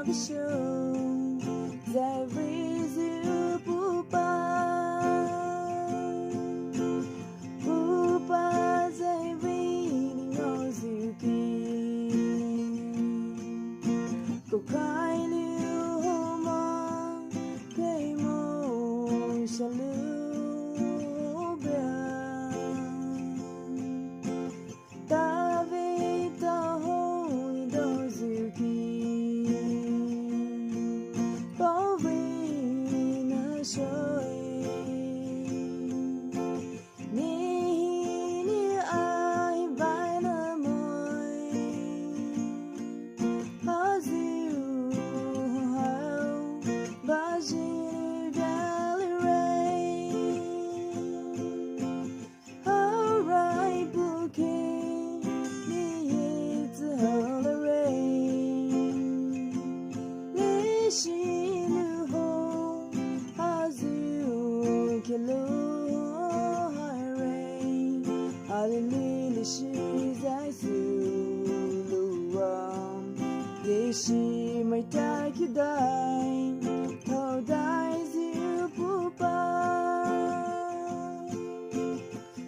the show. There is you, Poupa. Poupa, Zairine Roseline. Go kind you home, pay more, shalom, David, the holy Roseline. Bovina shoy. Ni ai vai na moi. Haziu hau bajini valley rain. Haraiyu Poupa ni it's holy rain. Lishinu ho haziu kilo high rain. Hallelujah she zaisu luam. She might take you die. How dies you, Poupa?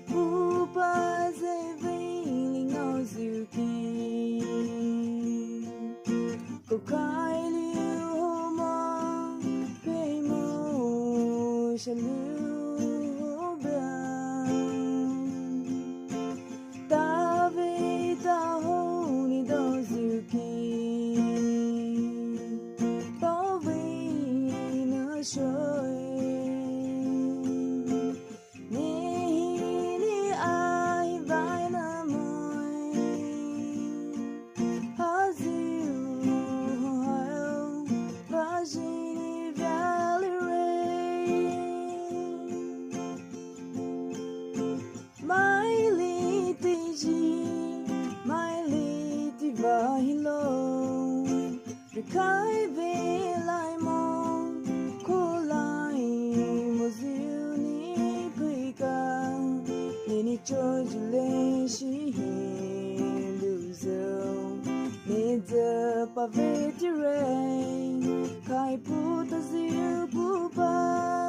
Poupa, Zairine Roseline. Go kind you home, pay more, shalom. David, the holy Roseline. Bovina shoy. Ni ai vai na moi. Haziu hau bajini valley rain. My little vahilo. Kai ve lai mon ko lai mo ziu ni pika ni chojule shi luzo ni de paveti rain kai puta ziu Poupa.